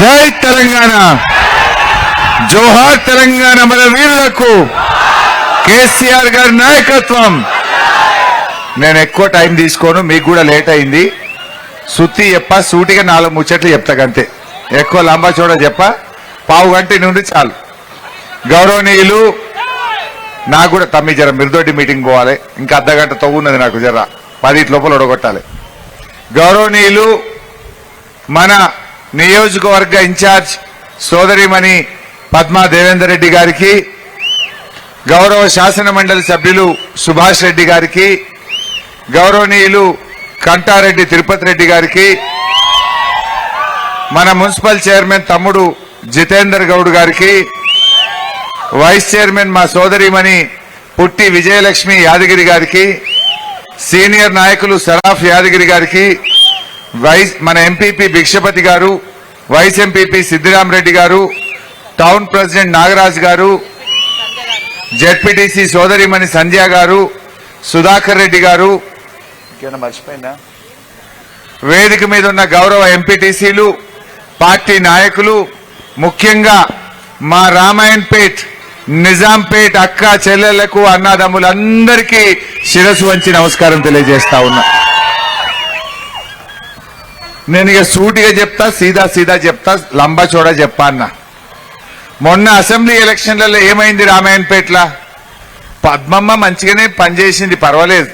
జై తెలంగాణ, జోహార్ తెలంగాణ మన వీరులకు, కేసీఆర్ గారి నాయకత్వం. నేను ఎక్కువ టైం తీసుకోను, మీకు కూడా లేట్ అయింది. సుత్తి చెప్ప, సూటిగా 4 ముచ్చట్లు చెప్తాకంతే. ఎక్కువ లంబా చూడ చెప్ప, పావు గంట నుండి చాలు. గౌరవనీయులు, నాకు కూడా తమ్మి జర మిరుదొడ్డి మీటింగ్ పోవాలి, ఇంకా అర్ధగంట తవ్వున్నది నాకు, జర 10 లోపల ఒడగొట్టాలి. గౌరవనీయులు, మన నియోజకవర్గ ఇన్ఛార్జ్ సోదరిమణి పద్మా దేవేందర్ రెడ్డి గారికి, గౌరవ శాసన మండలి సభ్యులు సుభాష్ రెడ్డి గారికి, గౌరవనీయులు కంటారెడ్డి తిరుపతి రెడ్డి గారికి, మన మున్సిపల్ చైర్మన్ తమ్ముడు జితేందర్ గౌడ్ గారికి, వైస్ చైర్మన్ మా సోదరిమణి పుట్టి విజయలక్ష్మి యాదగిరి గారికి, సీనియర్ నాయకులు సరాఫ్ యాదగిరి గారికి, మన ఎంపీపీ భిక్షపతి గారు, వైస్ ఎంపీపీ సిద్దిరామరెడ్డి గారు, టౌన్ ప్రెసిడెంట్ నాగరాజ్ గారు, జెడ్పీటీసీ సోదరిమణి సంధ్య గారు, సుధాకర్ రెడ్డి గారు, మర్చిపోయినా వేదిక మీద ఉన్న గౌరవ ఎంపీటీసీలు, పార్టీ నాయకులు, ముఖ్యంగా మా రామాయణపేట్ నిజాంపేట్ అక్క చెల్లెళ్లకు అన్నదమ్ములందరికీ శిరస్సు వంచి నమస్కారం తెలియజేస్తా ఉన్నా. నేను ఇక సూటిగా చెప్తా, సీదా చెప్తా, లంబా చోడా చెప్పా అన్న. మొన్న అసెంబ్లీ ఎలక్షన్లలో ఏమైంది రామాయణపేటలో? పద్మమ్మ మంచిగానే పనిచేసింది, పర్వాలేదు.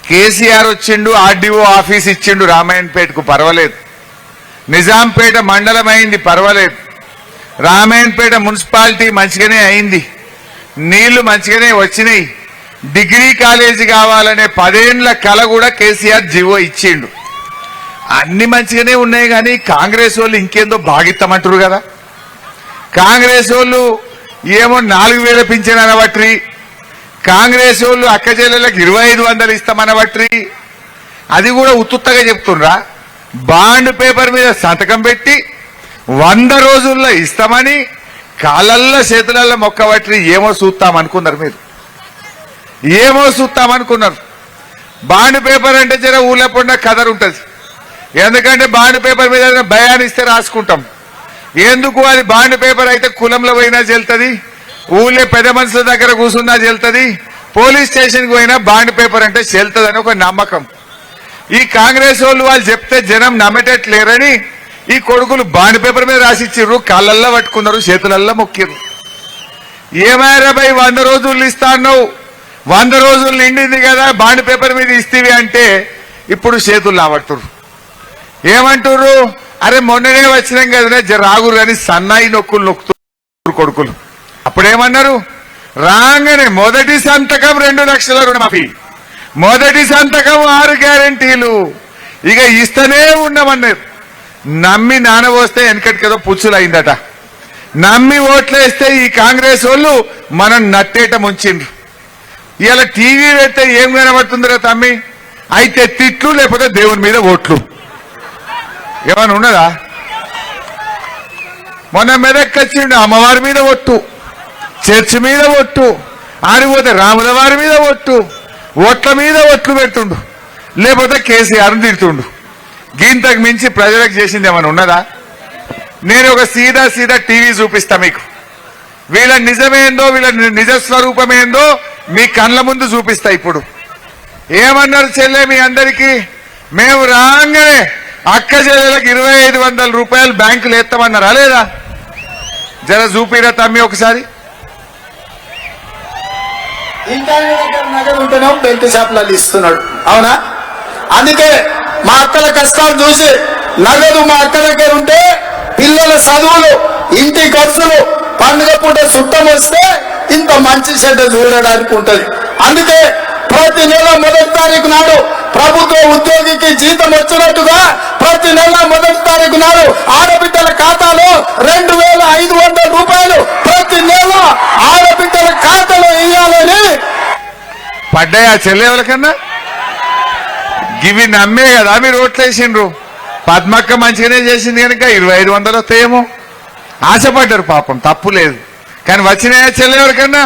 కేసీఆర్ వచ్చిండు, ఆర్డీఓ ఆఫీస్ ఇచ్చిండు రామాయణపేటకు, పర్వాలేదు. నిజాంపేట మండలం అయింది, పర్వాలేదు. రామాయణపేట మున్సిపాలిటీ మంచిగానే అయింది, నీళ్లు మంచిగానే వచ్చినాయి. డిగ్రీ కాలేజీ కావాలనే 10 ఏళ్ల కల కూడా కేసీఆర్ జీవో ఇచ్చిండు. అన్ని మంచిగానే ఉన్నాయి, కానీ కాంగ్రెస్ వాళ్ళు ఇంకేందో బాగిస్తామంటారు కదా. కాంగ్రెస్ వాళ్ళు ఏమో 4000 పింఛన్ అనబట్టి, కాంగ్రెస్ వాళ్ళు అక్క చెల్లెళ్ళకి 2500 ఇస్తామనబట్టి, అది కూడా ఉత్తుత్తగా చెప్తుండ్రా. బాండ్ పేపర్ మీద సంతకం పెట్టి 100 రోజుల్లో ఇస్తామని కాళ్ళల్లో చేతులల్లో మొక్కబట్టి ఏమో చూస్తామనుకున్నారు మీరు, ఏమో చూస్తామనుకున్నారు. బాండ్ పేపర్ అంటే జర ఊళ్ళో పొండ కదర్ ఉంటుంది. ఎందుకంటే బాండ్ పేపర్ మీద భయానిస్తే రాసుకుంటాం. ఎందుకు? అది బాండ్ పేపర్ అయితే కులంలో పోయినా చెల్తుంది, ఊళ్ళో పెద్ద మనుషుల దగ్గర కూర్చున్నా చెల్తుంది, పోలీస్ స్టేషన్కి పోయినా బాండ్ పేపర్ అంటే చెల్తుందని ఒక నమ్మకం. ఈ కాంగ్రెస్ వాళ్ళు చెప్తే జనం నమ్మేటట్లేరని ఈ కొడుకులు బాండ్ పేపర్ మీద రాసిచ్చిర్రు, కాళ్ళల్లో పట్టుకున్నారు, చేతులల్లో మొక్కిర్రు. ఏమైనా భయ్ 100 రోజులు ఇస్తా అన్నావు, 100 రోజులు నిండింది కదా, బాండ్ పేపర్ మీద ఇస్తేవి అంటే ఇప్పుడు చేతులు లావట్టుర్రు. ఏమంటుర్రు? అరే మొన్ననే వచ్చినాం కదా రాగురు అని సన్నాయి నొక్కులు నొక్కుతున్నారు కొడుకులు. అప్పుడేమన్నారు? రాగానే మొదటి సంతకం 2 లక్షల రుణమాఫీ, మొదటి సంతకం 6 గ్యారెంటీలు, ఇక ఇస్తూనే ఉండమన్నారు. నమ్మి నానబోస్తే వెనకటికేదో పుచ్చులు అయిందట. నమ్మి ఓట్లేస్తే ఈ కాంగ్రెస్ వాళ్ళు మనం నట్టేట ముంచిండ్రు. ఇలా టీవీ పెడితే ఏం కనబడుతుందిరా తమ్మి? అయితే తిట్లు, లేకపోతే దేవుని మీద ఓట్లు. ఏమన్నా ఉన్నదా? మొన్న మెదక్ వచ్చిండు, అమ్మవారి మీద ఒట్టు, చర్చి మీద ఒట్టు, ఆడిపోతే రాముల వారి మీద ఒట్టు, ఓట్ల మీద ఒట్లు పెడుతుండు, లేకపోతే కేసీఆర్ని తిడుతుండు. గీంతకు మించి ప్రజలకు చేసింది ఏమైనా ఉన్నదా? నేను ఒక సీదా టీవీ చూపిస్తా మీకు. వీళ్ళ నిజమేందో, వీళ్ళ నిజ స్వరూపమేందో మీ కళ్ళ ముందు చూపిస్తా. ఇప్పుడు ఏమన్నారు చెల్లె మీ అందరికీ? మేము రాగానే అక్క చెల్లెలకు 2500 రూపాయలు బ్యాంకులు ఎత్తామన్నారా లేదా? జర చూపిరా తమ్మి ఒకసారి. నగదు ఉంటేనే బెల్ట్ షాపులలో ఇస్తున్నాడు, అవునా? అందుకే మా అక్కల కష్టాలు చూసి నగదు మా అక్క దగ్గర ఉంటే పిల్లల చదువులు, ఇంటి ఖర్చులు, పండుగ పూట చుట్టం వస్తే ఇంత మంచి చెడ్డ చూడడానికి ఉంటది. అందుకే ప్రతి నెల 1వ తారీఖు నాడు ప్రభుత్వ ఉద్యోగికి జీతం వచ్చినట్టుగా ప్రతి నెల 1వ తారీఖు నాడు ఆడబిడ్డల ఖాతాలో 2500 రూపాయలు ప్రతి నెల ఆడబిడ్డల ఖాతాలో వేయాలని పడ్డాయా చెల్లెవలకన్నా? గివి నమ్మే కదా మీరు ఓట్లేసిండ్రు. పద్మక్క మంచిగానే చేసింది కనుక 2500 వస్తాయేమో ఆశపడ్డారు. పాపం తప్పు లేదు, కానీ వచ్చినాయా చెల్లెవరికన్నా?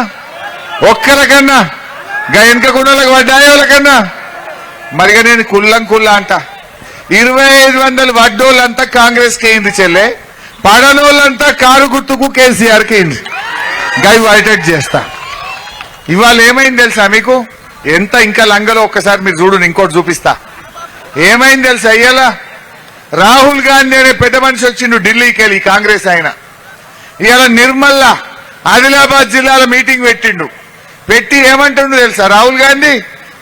ఒక్కరికన్నా? గా వెనుక గుండెలకు పడ్డాయా వాళ్ళకన్నా? మరిగా నేను కుల్లా అంట 2500 వడ్డోళ్ళంతా కాంగ్రెస్కి అయింది చెల్లె, పడనోళ్ళంతా కారు గుర్తుకు కేసీఆర్కి గై వైటెడ్ చేస్తా. ఇవాళ ఏమైంది తెలుసా మీకు? ఎంత ఇంకా లంగలో ఒక్కసారి మీరు చూడు, ఇంకోటి చూపిస్తా. ఏమైంది తెలుసా? అయ్యేలా రాహుల్ గాంధీ అనే పెద్ద మనిషి వచ్చిండు ఢిల్లీకి వెళ్ళి, కాంగ్రెస్ ఆయన. ఇవాళ నిర్మల్లా ఆదిలాబాద్ జిల్లాలో మీటింగ్ పెట్టిండు. పెట్టి ఏమంటుండో తెలుసా రాహుల్ గాంధీ?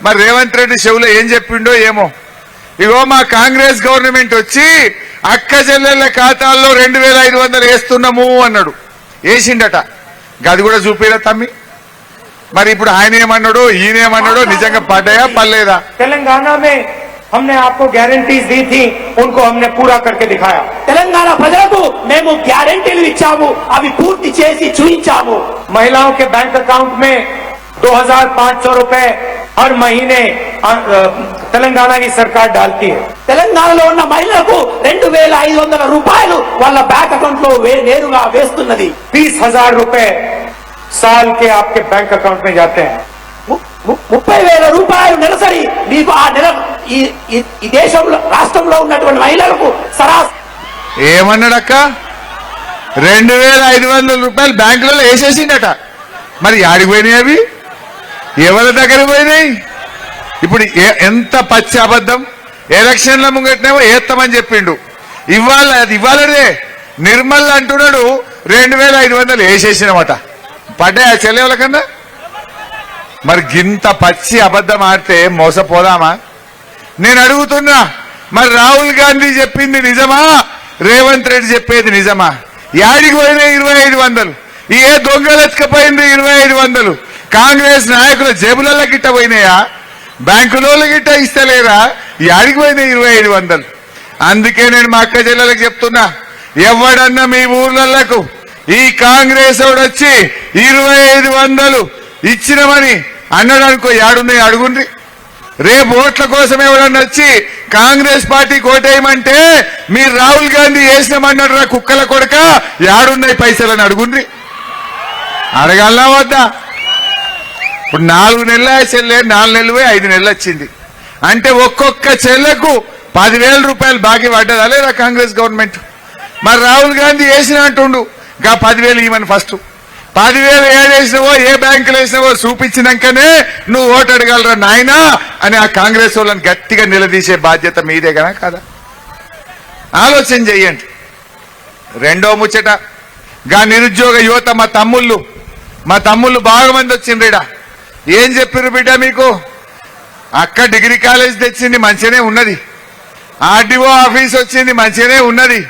మరి రేవంత్ రెడ్డి చెవులో ఏం చెప్పిండో ఏమో. ఇగో మా కాంగ్రెస్ గవర్నమెంట్ వచ్చి అక్క చెల్లెళ్ల ఖాతాల్లో 2500 వేస్తున్నాము అన్నాడు. వేసిండట. గది కూడా చూపిరా తమ్మి. మరి ఇప్పుడు ఆయన ఏమన్నాడో ఈయనేమన్నాడో నిజంగా పడ్డాయా పర్లేదా? तेलंगाना में हमने आपको गारंटीज दी थी, उनको हमने पूरा करके दिखाया. తెలంగాణ ప్రజలకు మేము గ్యారెంటీలు ఇచ్చాము, అవి పూర్తి చేసి చూపించాము. महिलाओं के बैंक अकाउंट में 2500 रुपए हर महीने तेलंगाना की सरकार डालती है. తెలంగాణలో ఉన్న మహిళలకు 2500 రూపాయలు వాళ్ళ బ్యాంక్ అకౌంట్ లో నేరుగా వేస్తున్నది. 20,000 रुपए साल के आपके बैंक अकाउंट में जाते हैं. 30,000 రూపాయలు నెలసరి మీకు ఆ నెల ఈ దేశంలో రాష్ట్రంలో ఉన్నటువంటి మహిళలకు సరాసరి. ఏమన్నాడక్క? 2500 రూపాయలు బ్యాంకులలో వేసేసిండట. మరి ఆడికి పోయినాయి అవి? ఎవరి దగ్గర పోయినాయి? ఇప్పుడు ఎంత పచ్చి అబద్ధం. ఎలక్షన్ల ముంగట్నేమో ఏత్తమని చెప్పిండు. ఇవ్వాలనే నిర్మల్ అంటున్నాడు 2500 వేసేసినమాట. పడ్డాయా చెల్లెవుల కన్నా? మరి గింత పచ్చి అబద్ధం ఆడితే మోసపోదామా? నేను అడుగుతున్నా, మరి రాహుల్ గాంధీ చెప్పింది నిజమా? రేవంత్ రెడ్డి చెప్పేది నిజమా? యాడికి పోయినాయి 2500? ఏ దొంగలెత్తుకపోయింది 2500? కాంగ్రెస్ నాయకుల జేబులలో గిట్ట పోయినాయా? బ్యాంకులో గిట్ట ఇస్తలేరా? యాడికి పోయినాయి 2500? అందుకే నేను మా అక్క చెల్లెలకు చెప్తున్నా, ఎవడన్నా మీ ఊర్లకు ఈ కాంగ్రెస్ వాడు వచ్చి 2500 ఇచ్చినమని అన్నాడు అనుకో, యాడున్నాయి అడుగుండ్రి. రేపు ఓట్ల కోసం ఎవడన్నా వచ్చి కాంగ్రెస్ పార్టీ కోటేయమంటే మీరు రాహుల్ గాంధీ వేసినామన్నాడు రా కుక్కల కొడక, యాడున్నాయి పైసలని అడుగుండ్రి. అడగాలనా వద్దా? ఇప్పుడు 4 నెలల చెల్లె 4 నెలలు పోయి 5 నెలలు వచ్చింది అంటే ఒక్కొక్క చెల్లెకు 10,000 రూపాయలు బాకీ పడ్డదా లేదా కాంగ్రెస్ గవర్నమెంట్? మరి రాహుల్ గాంధీ వేసిన అంటుండు, గా 10,000 ఇవ్వమని. ఫస్ట్ 10,000 ఏడేసినవో ఏ బ్యాంకులు వేసినవో చూపించినాకనే నువ్వు ఓటు అడగలరా నాయనా అని ఆ కాంగ్రెస్ వాళ్ళని గట్టిగా నిలదీసే బాధ్యత మీదే కదా కాదా? ఆలోచన చెయ్యండి. రెండో ముచ్చట, గా నిరుద్యోగ యువత మా తమ్ముళ్ళు బాగా మంది వచ్చిండ్రీడా. ఏం చెప్పారు బిడ్డ మీకు? అక్క డిగ్రీ కాలేజ్ తెచ్చింది, మంచిగానే ఉన్నది. ఆర్డీఓ ఆఫీస్ వచ్చింది, మంచిగానే ఉన్నది.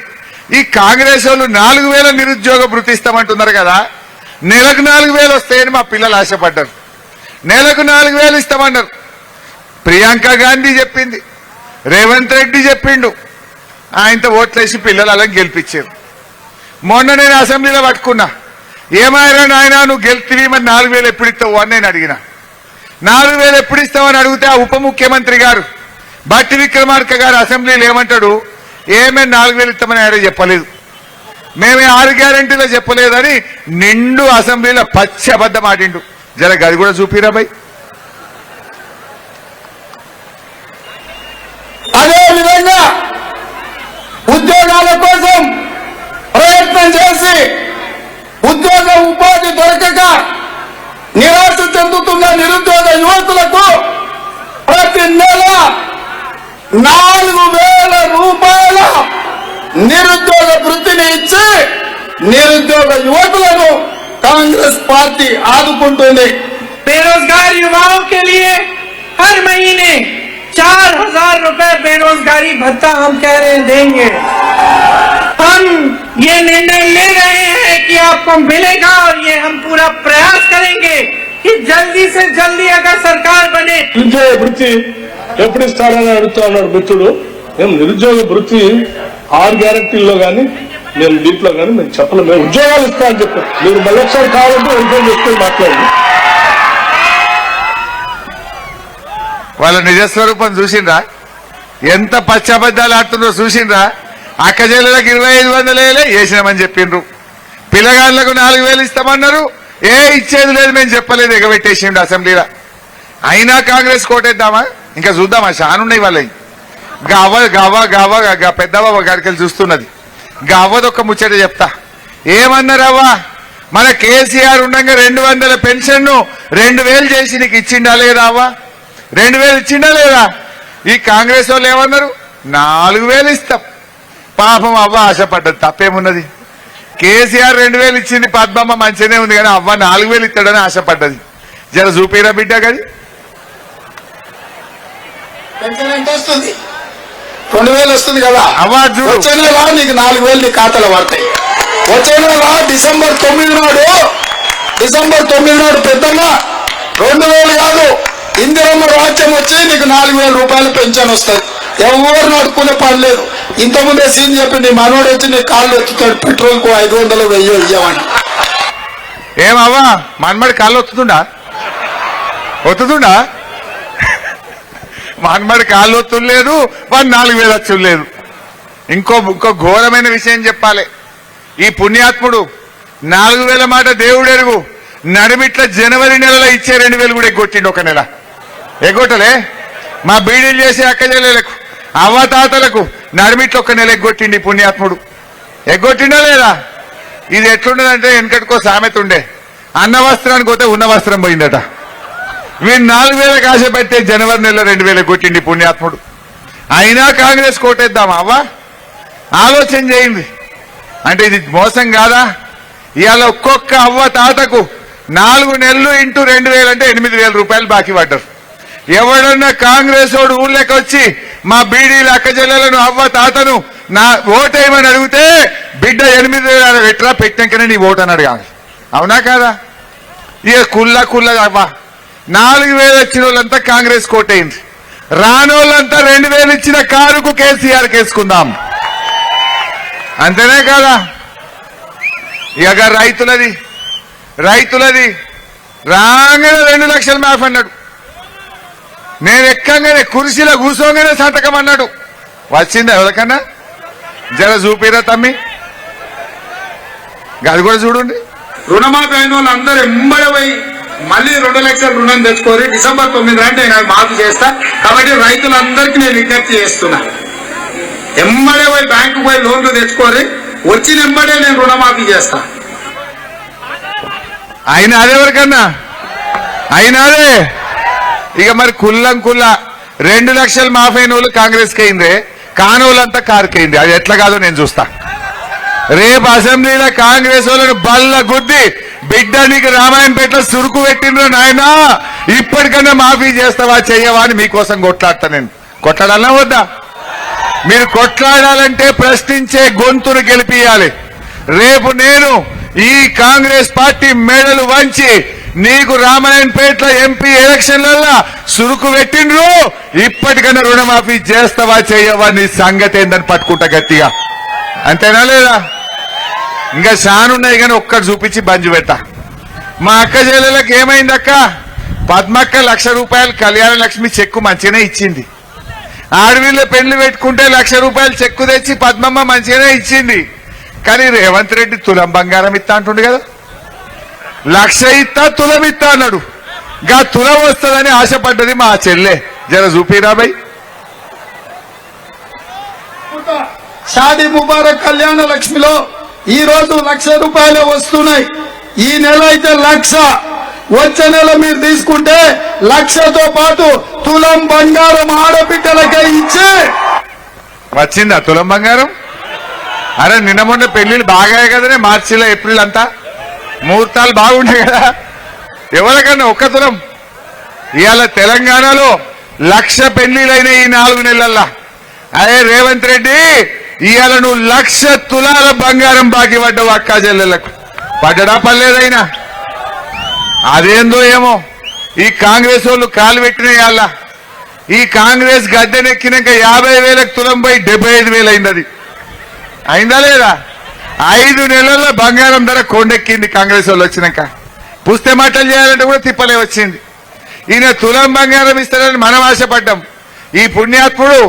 ఈ కాంగ్రెస్ వాళ్ళు 4,000 నిరుద్యోగ భృతి ఇస్తామంటున్నారు కదా. నెలకు 4,000 వస్తాయని మా పిల్లలు ఆశపడ్డారు. నెలకు 4,000 ఇస్తామన్నారు. ప్రియాంక గాంధీ చెప్పింది, రేవంత్ రెడ్డి చెప్పిండు. ఆయనతో ఓట్లేసి పిల్లలు అలా గెలిపించారు. మొన్న నేను అసెంబ్లీలో పట్టుకున్నా, ఏమైనా నాయన నువ్వు గెలిచివి, మరి 4,000 ఎప్పుడు ఇస్తావు అని నేను అడిగిన. 4,000 ఎప్పుడు ఇస్తావని అడిగితే ఆ ఉప ముఖ్యమంత్రి గారు బట్టి విక్రమార్క గారు అసెంబ్లీలో ఏమంటాడు, ఏమేమి 4,000 ఇస్తామని ఆయన చెప్పలేదు, మేమే 6 గ్యారెంటీలో చెప్పలేదని నిండు అసెంబ్లీలో పచ్చి అబద్ధం ఆడిండు. జర గది కూడా చూపిరా భయ్. అదే విధంగా ఉద్యోగాల కోసం ప్రయత్నం చేసి ఉద్యోగ ఉపాధి దొరకక నిరాశ చెందుతున్న నిరుద్యోగ యువతులకు ప్రతి నెల 4,000 రూపాయల నిరుద్యోగ వృత్తిని ఇచ్చి నిరుద్యోగ యువకులను కాంగ్రెస్ పార్టీ ఆదుకుంటుంది. बेरोजगार युवाओं के लिए हर महीने 4,000 रुपए बेरोजगारी भत्ता हम कह रहे हैं देंगे. हम ये निर्णय ले रहे हैं कि आपको मिलेगा और ये हम पूरा प्रयास करेंगे कि जल्दी से जल्दी अगर सरकार बने. నిరుద్యోగ వృత్తి ఎప్పుడు ఇస్తారని అడుగుతా ఉన్నాడు మిత్రుడు. మేము నిరుద్యోగ వృత్తి 6 గ్యారెంటీల్లో కానీ మేము దీంట్లో కానీ మేము చెప్పలేము. మేము ఉద్యోగాలు ఇస్తామని చెప్పాం. మీరు మళ్ళొకసారి కావాలంటే ఉద్యోగం చేసుకుని మాట్లాడండి. వాళ్ళ నిజస్వరూపం చూసిండ్రా? ఎంత పచ్చబద్దాలు ఆడుతుండ్రో చూసిండ్రా? అక్క చెల్లెలకు 2,500 వేసినామని చెప్పిండ్రు. పిల్లగాళ్ళకు 4,000 ఇస్తామన్నారు. ఇచ్చేది లేదు మేము చెప్పలేదు, ఎగబెట్టేసిండు అసెంబ్లీలో. అయినా కాంగ్రెస్ కోటేద్దామా? ఇంకా చూద్దామా? షానున్నాయి వాళ్ళవి. గవ్వ పెద్దవ గారికి చూస్తున్నది. అవ్వదొక్క ముచ్చట చెప్తా. ఏమన్నారవ్వా, మన కేసీఆర్ ఉండగా 200 పెన్షన్ ను 2000 చేసి నీకు ఇచ్చిండా లేదా అవ్వా? 2000 ఇచ్చిండా లేదా? ఈ కాంగ్రెస్ వాళ్ళు ఏమన్నారు, 4000 ఇస్తాం. పాపం అవ్వ ఆశపడ్డది, తప్పేమున్నది? కేసీఆర్ 2000 ఇచ్చింది, పద్మమ్మ మంచిగానే ఉంది, కానీ అవ్వ 4000 ఇస్తాడని ఆశపడ్డది. జర చూపిరా బిడ్డ గది. పెన్షన్ ఎంత వస్తుంది? 2000 వస్తుంది కదా అవ్వ చూడు. వచ్చే నెల నీకు 4000 నీ ఖాతాలో పడతాయి. వచ్చే నెల డిసెంబర్ 9 నాడు పెద్దమ్మ 2000 కాదు, ఇందిరమ్మ రాజ్యం వచ్చి నీకు 4000 రూపాయలు పెన్షన్ వస్తుంది. ఎవరు నడుపుకునే పని లేదు. ఇంతకుముందే సీన్ చెప్పి నీ మనోడు వచ్చి నీ కాళ్ళు ఎత్తుతాడు, పెట్రోల్ కు 500 1000 ఇయ్యమని. ఏమవ్వా మన్మడి కాళ్ళు ఒత్తుతుండా? మన్మడి కాళ్ళు ఒత్తులేదు, వాడు 4000 వచ్చులేదు. ఇంకో ఘోరమైన విషయం చెప్పాలి. ఈ పుణ్యాత్ముడు 4000 మాట దేవుడు ఎరుగు, నడిమిట్ల జనవరి నెలలో ఇచ్చే 2000 కూడా ఎగ్గొట్టిండు. ఒక నెల ఎగ్గొట్టలే. మా బీడీలు చేసే అక్కజల్లకు అవ్వతాతలకు నడిమిట్ల ఒక నెల ఎగ్గొట్టిండి ఈ పుణ్యాత్ముడు. ఎగ్గొట్టిండా లేదా? ఇది ఎట్లుండదంటే వెనకటికో సామెత ఉండే, అన్న వస్త్రానికి పోతే ఉన్న వస్త్రం పోయిందట. వీడు 4000 ఆశ పెట్టే జనవరి నెలలో 2000 కొట్టిండి పుణ్యాత్ముడు. అయినా కాంగ్రెస్ కోటేద్దాం అవ్వా? ఆలోచన చేయండి. అంటే ఇది మోసం కాదా? ఇవాళ ఒక్కొక్క అవ్వ తాతకు 4 నెలలు ఇంటూ 2000 అంటే 8000 రూపాయలు బాకీ పడ్డారు. ఎవడన్నా కాంగ్రెస్ వాడు ఊళ్ళకి వచ్చి మా బీడీల అక్కజల్లను అవ్వ తాతను నా ఓటేయమని అడిగితే బిడ్డ 8000 పెట్టరా, పెట్టాకనే నీ ఓటు అని అడగాలి. అవునా కాదా? ఇక కుల్ల అవ్వ 4000 వచ్చిన వాళ్ళంతా కాంగ్రెస్ కోటైంది, రానోళ్ళంతా 2000 ఇచ్చిన కారుకు కేసీఆర్ కేసుకుందాం. అంతేనే కాదా? ఇక రైతులది రాగానే 2 లక్షల మ్యాప్ అన్నాడు. నేను ఎక్కంగానే కుర్చీలో కూర్చోగానే సంతకం అన్నాడు. వచ్చిందా ఎవరికన్నా? జర చూపిరా తమ్మి, అది కూడా చూడండి. రుణమాఫీ అయిన వాళ్ళు అందరూ ఎంబడి పోయి మళ్ళీ 2 లక్షల రుణం తెచ్చుకోరి, డిసెంబర్ 9 అంటే నేను మాఫీ చేస్తా. కాబట్టి రైతులందరికీ నేను విజ్ఞప్తి చేస్తున్నా, ఎంబడే పోయి బ్యాంకు పోయి లోన్లు తెచ్చుకోరి, వచ్చిన ఎంబడే నేను రుణమాఫీ చేస్తా. అయినా అదేవరకన్నా అయినాదే. ఇక మరి కుల్లం 2 లక్షలు మాఫైన వాళ్ళు కాంగ్రెస్కి అయిందే, కానోళ్ళంతా కారుకైంది. అది ఎట్లా కాదో నేను చూస్తా. రేపు అసెంబ్లీలో కాంగ్రెస్ వాళ్ళను బల్ల గుద్ది, బిడ్డ నీకు రామాయణపేటలో సురుకు పెట్టిండ్రు నాయనా, ఇప్పటికన్నా మాఫీ చేస్తావా చెయ్యవా అని మీకోసం కొట్లాడతా. నేను కొట్లాడాలన్నా వద్దా? మీరు కొట్లాడాలంటే ప్రశ్నించే గొంతును గెలిపియాలి. రేపు నేను ఈ కాంగ్రెస్ పార్టీ మెడలు వంచి నీకు రామాయణపేటలో ఎంపీ ఎలక్షన్లలో సురుకు పెట్టిండ్రు, ఇప్పటికన్నా రుణమాఫీ చేస్తావా చెయ్యవా నీ సంగతి ఏందని పట్టుకుంటా గట్టిగా. అంతేనా లేదా? ఇంకా షానున్నాయి కానీ ఒక్కటి చూపించి బంజు పెట్టా. మా అక్క చెల్లెలకు ఏమైందక్క? పద్మక్క 1,00,000 రూపాయలు కళ్యాణ లక్ష్మి చెక్కు మంచిగానే ఇచ్చింది. ఆడవిళ్ళ పెళ్లి పెట్టుకుంటే 1,00,000 రూపాయలు చెక్కు తెచ్చి పద్మమ్మ మంచిగానే ఇచ్చింది. కానీ రేవంత్ రెడ్డి తులం బంగారం ఇస్తా అంటుండు కదా, 1,00,000 ఇస్తా తులం ఇస్తా అన్నాడు. గా తులం వస్తుందని ఆశపడ్డది మా చెల్లె. జర చూపిరా బై. షాదీ ముబారక్ కళ్యాణ లక్ష్మిలో ఈ రోజు 1,00,000 రూపాయలు వస్తున్నాయి. ఈ నెల అయితే 1,00,000, వచ్చే నెల మీరు తీసుకుంటే 1,00,000తో పాటు తులం బంగారం ఆడబిడ్డలకే ఇచ్చే. వచ్చిందా తులం బంగారం? అరే నిన్న మొన్న పెళ్లిళ్ళు బాగాయి కదనే, మార్చిలో ఏప్రిల్ అంతా ముహూర్తాలు బాగుండే కదా. ఎవరికన్నా ఒక్క తులం. ఇవాళ తెలంగాణలో 1,00,000 పెళ్లిళ్ళైన ఈ 4 నెలల్లో. అరే రేవంత్ రెడ్డి, ఇవాళ నువ్వు 1,00,000 తులాల బంగారం బాకీ పడ్డావు అక్కా చెల్లెళ్లకు. పడ్డడా పర్లేదైనా? అదేందో ఏమో ఈ కాంగ్రెస్ వాళ్ళు కాలు పెట్టిన ఇవాళ ఈ కాంగ్రెస్ గద్దెనెక్కినాక 50,000కు తులం పోయి 75,000 అయింది. అది అయిందా లేదా? 5 నెలల్లో బంగారం ధర కొండెక్కింది కాంగ్రెస్ వాళ్ళు వచ్చినాక. పుస్తే మాటలు చేయాలంటే కూడా తిప్పలే వచ్చింది. ఈయన తులం బంగారం ఇస్తారని మనం ఆశపడ్డాం. ఈ పుణ్యాత్ముడు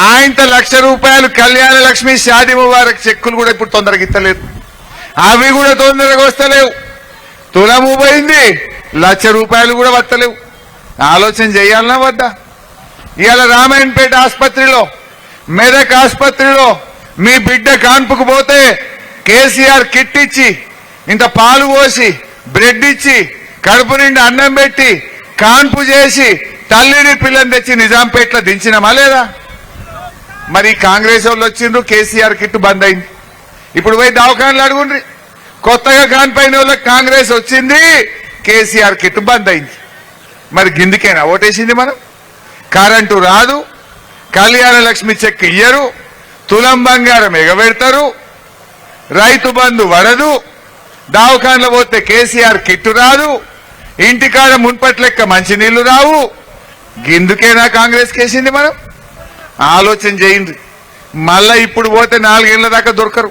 ఆయనతో 1,00,000 రూపాయలు కళ్యాణ లక్ష్మి షాదీ ముబారక్ చెక్కులు కూడా ఇప్పుడు తొందరగా ఇస్తలేదు. అవి కూడా తొందరగా వస్తలేవు. తులము పోయింది, 1,00,000 రూపాయలు కూడా వస్తలేవు. ఆలోచన చేయాలన్నా వద్దా? ఇవాళ రామాయణపేట ఆసుపత్రిలో, మెదక్ ఆసుపత్రిలో మీ బిడ్డ కాన్పుకు పోతే కేసీఆర్ కిట్ ఇచ్చి ఇంత పాలు పోసి బ్రెడ్ ఇచ్చి కడుపు నిండా అన్నం పెట్టి కాన్పు చేసి తల్లిని పిల్లని తెచ్చి నిజాంపేటలో దించినమా లేదా? మరి కాంగ్రెస్ వాళ్ళు వచ్చిండ్రు, కేసీఆర్ కిట్ బంద్ అయింది. ఇప్పుడు పోయి దవాఖానలు అడుగుండ్రి, కొత్తగా కాన్పైన వాళ్ళకి కాంగ్రెస్ వచ్చింది, కేసీఆర్ కిట్ బంద్ అయింది. మరి గిందుకేనా ఓటేసింది మనం? కరెంటు రాదు, కళ్యాణ లక్ష్మి చెక్ ఇయ్యరు, తులం బంగారం ఎగబెడతారు, రైతు బంధు వడదు, దవాఖానలో పోతే కేసీఆర్ కిట్టు రాదు, ఇంటికాడ మున్పటి లెక్క మంచినీళ్లు రావు. గిందుకేనా కాంగ్రెస్ కేసింది మనం? ఆలోచన చేయండి. మళ్ళా ఇప్పుడు పోతే 4 ఏళ్ల దాకా దొరకరు.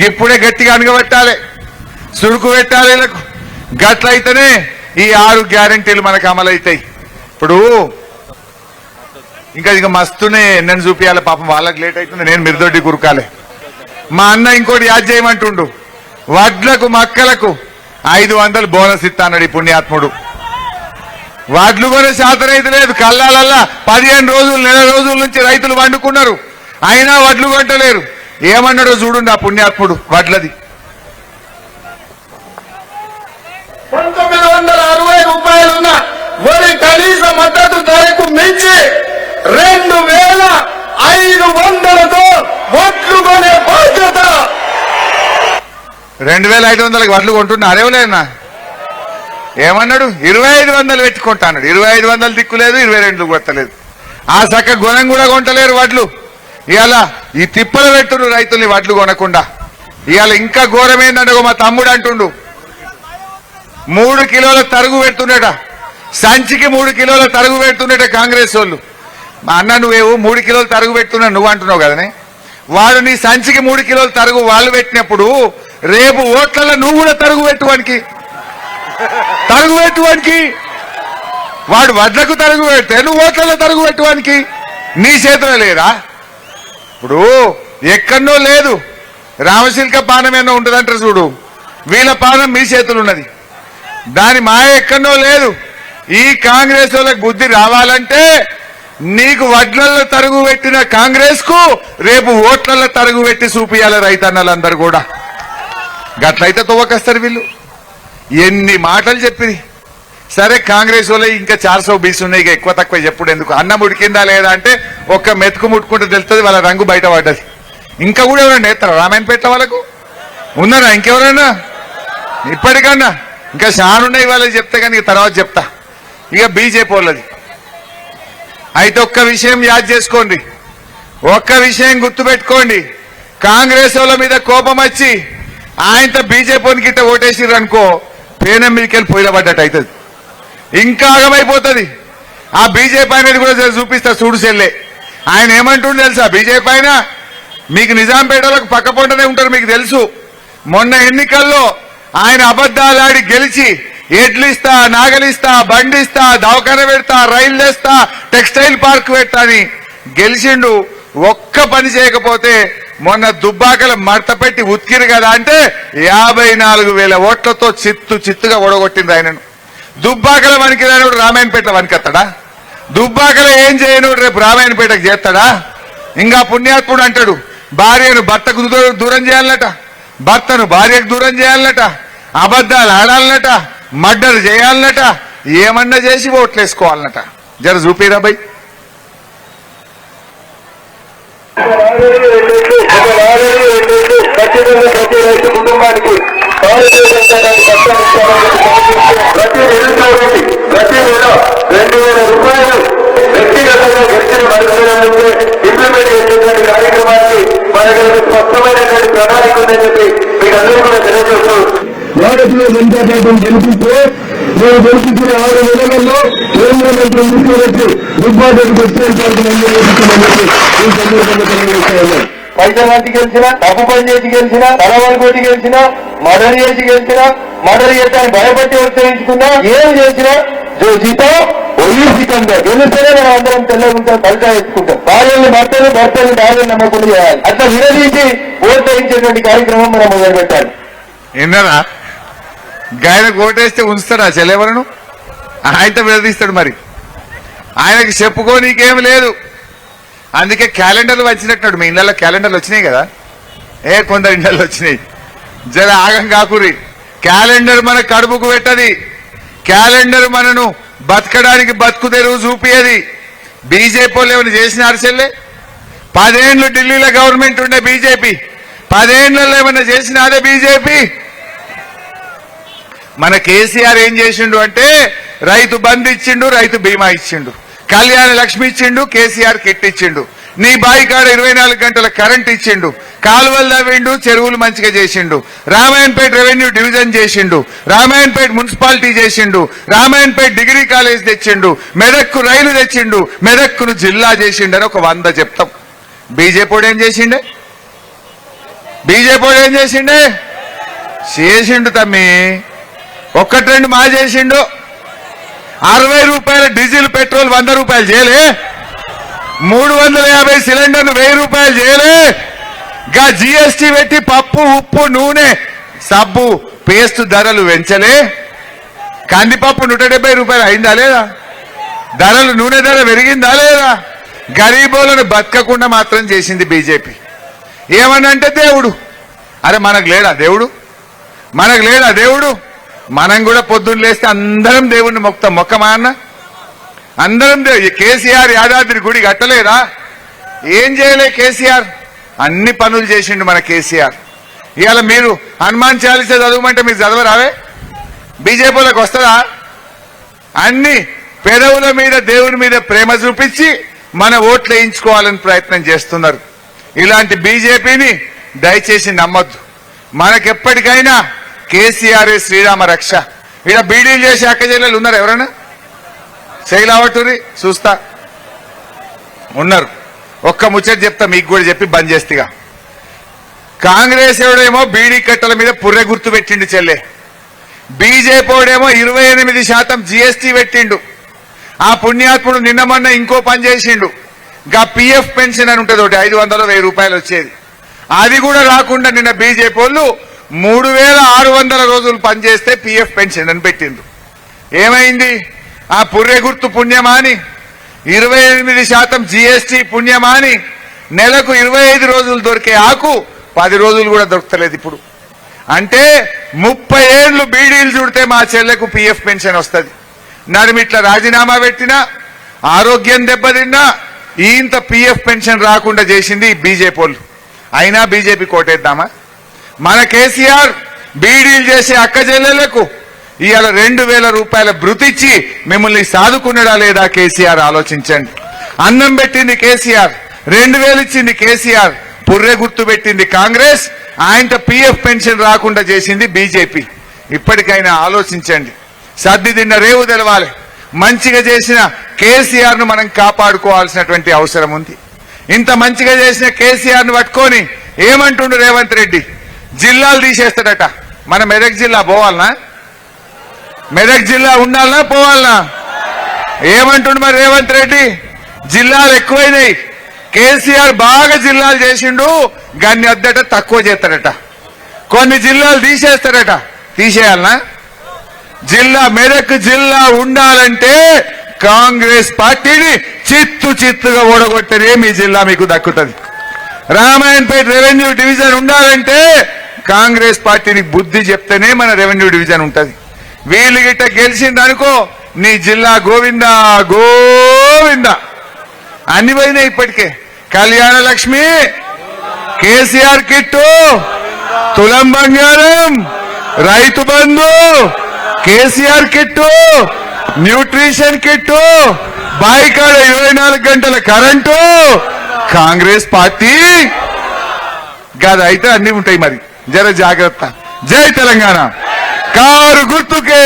ఇప్పుడే గట్టిగా అనగబెట్టాలి, సురుకు పెట్టాలి. వీళ్ళకు గట్లయితేనే ఈ 6 గ్యారెంటీలు మనకు అమలవుతాయి. ఇప్పుడు ఇంకా మస్తునే ఎన్నని చూపించాలి, పాపం వాళ్ళకి లేట్ అవుతుంది, నేను మిరుదొడ్డి కురకాలి. మా అన్న ఇంకోటి యాద్ చేయమంటుండు, వడ్లకు మక్కలకు 500 బోనస్ ఇస్తాడు ఈ పుణ్యాత్ముడు. వడ్లు కూడా శాతరైతే లేదు, కల్లాలల్లా 15 రోజులు 1 నెల రోజుల నుంచి రైతులు వండుకున్నారు, అయినా వడ్లు కొంటలేరు. ఏమన్నాడో చూడండి ఆ పుణ్యాత్ముడు వడ్లది. 1960 రూపాయలున్న వరి కనీస మద్దతు ధరకు మించి 2500తో వడ్లు కొనే బాధ్యత. 2500కి వడ్లు కొంటున్నా అరేవలేనా? ఏమన్నాడు? 2500 పెట్టుకుంటాడు. 2500 దిక్కులేదు, 22 కొట్టలేదు. ఆ సక్క గుణం కూడా కొంటలేరు వడ్లు. ఇవాళ ఈ తిప్పలు పెట్టుడు రైతుల్ని వడ్లు కొనకుండా. ఇవాళ ఇంకా ఘోరమైందంటే మా తమ్ముడు అంటుండు, 3 కిలోల తరుగు పెడుతుండట, సంచికి 3 కిలోల తరుగు పెడుతుండట కాంగ్రెస్ వాళ్ళు. మా అన్న నువ్వేవు 3 కిలోలు తరుగు పెడుతున్నా నువ్వు అంటున్నావు కదనే, వాడు నీ సంచికి 3 కిలోల తరుగు వాళ్ళు పెట్టినప్పుడు రేపు ఓట్లలో నువ్వు కూడా తరుగు పెట్టువానికి వాడు వడ్లకు తరుగు పెడితే నువ్వు ఓట్లలో తరుగు పెట్టువానికి నీ చేతిలో లేరా? ఇప్పుడు ఎక్కడో లేదు, రామశిల్క పానం ఏమో ఉంటుందంటారు చూడు, వీళ్ళ పానం మీ చేతులు ఉన్నది, దాని మాయ ఎక్కడో లేదు. ఈ కాంగ్రెస్ వాళ్ళకి బుద్ధి రావాలంటే నీకు వడ్లల్లో తరుగు పెట్టిన కాంగ్రెస్ కు రేపు ఓట్లలో తరుగు పెట్టి చూపియాలి రైతన్నలందరూ కూడా. గట్లయితే తవ్వకస్తారు వీళ్ళు. ఎన్ని మాటలు చెప్పింది. సరే కాంగ్రెస్ వాళ్ళు ఇంకా 420 ఉన్నాయి, ఇక ఎక్కువ తక్కువ చెప్పుడు ఎందుకు? అన్నం ఉడికిందా లేదా అంటే ఒక్క మెతుకు ముట్టుకుంటే తెలుస్తుంది, వాళ్ళ రంగు బయట పడ్డది. ఇంకా కూడా ఎవరైనా ఎత్తారా రామాయణపేట వాళ్ళకు? ఉన్నారా ఇంకెవరైనా? ఇప్పటికన్నా ఇంకా షానున్నాయి వాళ్ళకి చెప్తే కానీ తర్వాత చెప్తా. ఇక బీజేపీ వాళ్ళది అయితే ఒక్క విషయం యాద్ చేసుకోండి, ఒక్క విషయం గుర్తుపెట్టుకోండి. కాంగ్రెస్ వాళ్ళ మీద కోపం వచ్చి ఆయనతో బీజేపీని గిట్ట ఓటేసిర్రు అనుకో, పేనం మీదకెళ్ళి పొయ్యిల పడ్డట్టు అవుతుంది, ఇంకా ఆగమైపోతుంది. ఆ బీజేపీ అనేది కూడా చూపిస్తా చూడు సెల్లే. ఆయన ఏమంటుండే తెలుసా? బీజేపీ ఆయన మీకు నిజాంపేటలకు పక్క పొంటనే ఉంటారు, మీకు తెలుసు. మొన్న ఎన్నికల్లో ఆయన అబద్దాలాడి గెలిచి ఎడ్లిస్తా, నాగలిస్తా, బండిస్తా, దవాఖాన పెడతా, రైలు వేస్తా, టెక్స్టైల్ పార్క్ పెడతా అని గెలిచిండు. ఒక్క పని చేయకపోతే మొన్న దుబ్బాకల మడత పెట్టి ఉత్కిరు కదా అంటే 54,000 ఓట్లతో చిత్తుగా ఓడగొట్టింది ఆయనను. దుబ్బాకల వనికిరానుడు రామాయణపేట వనికత్తాడా? దుబ్బాకల ఏం చేయనుడు రేపు రామాయణపేటకు చేస్తాడా? ఇంకా పుణ్యాత్ముడు అంటాడు భార్యను భర్తకు దూరం చేయాలట, భర్తను భార్యకు దూరం చేయాలట, అబద్దాలు ఆడాలన్నట, మర్డర్ చేయాలన్నట, ఏమన్నా చేసి ఓట్లేసుకోవాలన్నట. జర చూపిరా బై. ప్రతి రైతు కుటుంబానికి ప్రతి నిరుద్యోగికి ప్రతి నెల 2,000 రూపాయలు వ్యక్తిగతంగా గెలిచిన మరుసటి ఇంప్లిమెంట్ చేసేటువంటి కార్యక్రమానికి మనకి స్పష్టమైనటువంటి ప్రణాళిక ఉందని చెప్పి మీకు అందరూ కూడా తెలియజేస్తూ, భారతీయ జనతా పార్టీని గెలిపిస్తే నేను గెలిపించిన 6 నెలల్లో కేంద్ర మంత్రి ముఖ్యమంత్రి దుబ్బాకకు టెక్స్టైల్ పార్క్ పైసలు గెలిచినా, తప్పు పని చేసి గెలిచినా, తలవారి కొట్టి గెలిచినా, మర్డర్ చేసి గెలిచినా, మర్డర్ చేస్తాను భయపట్టి ఉత్తరించుకున్నా, ఏం చేసినా జీతం ఒయ్యికంగా గెలిస్తేనే మనం అందరం తెల్లగుంటాం, తలకా ఎత్తుకుంటాం. భార్యని భర్తని భార్యను నమ్మకుండా చేయాలి. అట్లా విడదీసి ఓట్లేయించేటువంటి కార్యక్రమం మనం మొదలు పెట్టాలి. విన్నారా? గాయనకు ఓటేస్తే ఉంచుతాడా చెల్లెవరను? ఆయనతో విడదీస్తాడు. మరి ఆయనకి చెప్పుకోనీకేం లేదు. అందుకే క్యాలెండర్లు వచ్చినట్టున్నాడు. మీ ఇళ్ళల్లో క్యాలెండర్లు వచ్చినాయి కదా, కొందరు ఇళ్ళల్లో వచ్చినాయి. జర ఆగం కాకురి. క్యాలెండర్ మన కడుపుకు పెట్టది. క్యాలెండర్ మనను బతకడానికి బతుకు తెరువు చూపియది. బీజేపీ వాళ్ళు ఏమైనా చేసినారు చెల్లె? 10 ఏళ్ళు ఢిల్లీలో గవర్నమెంట్ ఉండే బీజేపీ, 10 ఏళ్లలో ఏమైనా చేసినాదే బీజేపీ? మన కేసీఆర్ ఏం చేసిండు అంటే రైతు బంధు ఇచ్చిండు, రైతు బీమా ఇచ్చిండు, కళ్యాణ లక్ష్మి ఇచ్చిండు, కేసీఆర్ కిట్ ఇచ్చిండు, నీ బాయికాడ 24 గంటల కరెంట్ ఇచ్చిండు, కాలువలు తవ్విండు, చెరువులు మంచిగా చేసిండు, రామాయణపేట రెవెన్యూ డివిజన్ చేసిండు, రామాయణపేట మున్సిపాలిటీ చేసిండు, రామాయణపేట డిగ్రీ కాలేజ్ తెచ్చిండు, మెదక్కు రైలు తెచ్చిండు, మెదక్కును జిల్లా చేసిండు అని ఒక 100 చెప్తాం. బీజేపీ ఏం చేసిండే? బీజేపీ ఏం చేసిండే? చేసిండు తమ్మి. 1-2 మా చేసిండు. 60 రూపాయల డీజిల్ పెట్రోల్ 100 రూపాయలు చేయలే. 350 సిలిండర్లు 1000 రూపాయలు చేయలే. గా జీఎస్టీ పెట్టి పప్పు, ఉప్పు, నూనె, సబ్బు, పేస్ట్ ధరలు పెంచలే. కందిపప్పు 170 రూపాయలు అయిందా లేదా? ధరలు, నూనె ధర పెరిగిందా లేదా? గరీబులను బతకకుండా మాత్రం చేసింది బీజేపీ. ఏమనంటే దేవుడు. అరే మనకు లేడా దేవుడు? మనకు లేడా దేవుడు? మనం కూడా పొద్దున్న లేస్తే అందరం దేవుణ్ణి మొక్కుతాం. మొక్కమా అన్న? అందరం కేసీఆర్ యాదాద్రి గుడి కట్టలేదా? ఏం చేయలే కేసీఆర్? అన్ని పనులు చేసిండు మన కేసీఆర్. ఇవాళ మీరు హనుమాన్ చాలీసా చదవమంటే మీరు చదవరావే? బీజేపీలకు వస్తుందా? అన్ని పెదవుల మీద దేవుని మీద ప్రేమ చూపించి మన ఓట్లు వేయించుకోవాలని ప్రయత్నం చేస్తున్నారు. ఇలాంటి బీజేపీని దయచేసి నమ్మొద్దు. మనకెప్పటికైనా కేసీఆర్ శ్రీరామ రక్ష. ఇలా బీడీలు చేసే అక్క చెల్లెలు ఉన్నారు ఎవరైనా? శైలావటూరి చూస్తా ఉన్నారు. ఒక్క ముచ్చట చెప్తా మీకు కూడా చెప్పి బంద్ చేస్తేగా. కాంగ్రెస్ ఎవడేమో బీడీ కట్టల మీద పుర్రె గుర్తు పెట్టిండు చెల్లె. బీజేపీ వాడేమో 28% జీఎస్టీ పెట్టిండు. ఆ పుణ్యాత్ముడు నిన్న మొన్న ఇంకో పని చేసిండు. గా పిఎఫ్ పెన్షన్ అని ఉంటుంది ఒకటి, 500-1000 రూపాయలు వచ్చేది. అది కూడా రాకుండా నిన్న బీజేపీ వాళ్ళు 3600 రోజులు పనిచేస్తే పిఎఫ్ పెన్షన్ అని పెట్టిండ్రు. ఏమైంది? ఆ పుర్రె గుర్తు పుణ్యమాని, 28% జీఎస్టీ పుణ్యమాని, నెలకు 25 రోజులు దొరికే ఆకు 10 రోజులు కూడా దొరకలేదు ఇప్పుడు. అంటే 30 ఏళ్లు బీడీలు చుడితే మా చెల్లెకు పిఎఫ్ పెన్షన్ వస్తుంది. నడిమిట్ల రాజీనామా పెట్టినా, ఆరోగ్యం దెబ్బతిన్నా ఇంత పిఎఫ్ పెన్షన్ రాకుండా చేసింది ఈ బీజేపీ వాళ్ళు. అయినా బీజేపీ కోటేద్దామా? మన కేసీఆర్ బీడీలు చేసే అక్క చెల్లెళ్లకు ఇవాళ 2000 రూపాయల భృతిచ్చి మిమ్మల్ని సాదుకున్నాడా లేదా కేసీఆర్ ఆలోచించండి. అన్నం పెట్టింది కేసీఆర్, 2000 ఇచ్చింది కేసీఆర్, పుర్రె గుర్తు పెట్టింది కాంగ్రెస్, ఆయనతో పిఎఫ్ పెన్షన్ రాకుండా చేసింది బీజేపీ. ఇప్పటికైనా ఆలోచించండి. సర్ది తిన్న రేవు తెలవాలి. మంచిగా చేసిన కేసీఆర్ ను మనం కాపాడుకోవాల్సినటువంటి అవసరం ఉంది. ఇంత మంచిగా చేసిన కేసీఆర్ ను పట్టుకొని ఏమంటుండు రేవంత్ రెడ్డి? జిల్లాలు తీసేస్తాడట. మన మెదక్ జిల్లా పోవాలనా? మెదక్ జిల్లా ఉండాలనా పోవాలనా? ఏమంటుండు మరి రేవంత్ రెడ్డి? జిల్లాలు ఎక్కువైనాయి, కేసీఆర్ బాగా జిల్లాలు చేసిండు, గాన్ని అద్దట తక్కువ చేస్తాడట. కొన్ని జిల్లాలు తీసేస్తాడట. తీసేయాలనా? జిల్లా మెదక్ జిల్లా ఉండాలంటే కాంగ్రెస్ పార్టీని చిత్తుగా ఓడగొట్టనే మీ జిల్లా మీకు దక్కుతుంది. రామాయణపేట రెవెన్యూ డివిజన్ ఉండాలంటే కాంగ్రెస్ పార్టీని బుద్ధి చెప్తేనే మన రెవెన్యూ డివిజన్ ఉంటది. వీళ్ళు గిట్ట గెలిచిందనుకో నీ జిల్లా గోవిందా గోవిందా. అన్ని పోయినాయి ఇప్పటికే. కళ్యాణ లక్ష్మి, కేసీఆర్ కిట్టు, తులం బంగారం, Rythu Bandhu, KCR kit, nutrition kit, బాయికాడ 24 గంటల కరెంటు. కాంగ్రెస్ పార్టీ కాదు అయితే అన్ని ఉంటాయి మరి. జర జాగ్రత్త. జై తెలంగాణ. కారు గుర్తుకే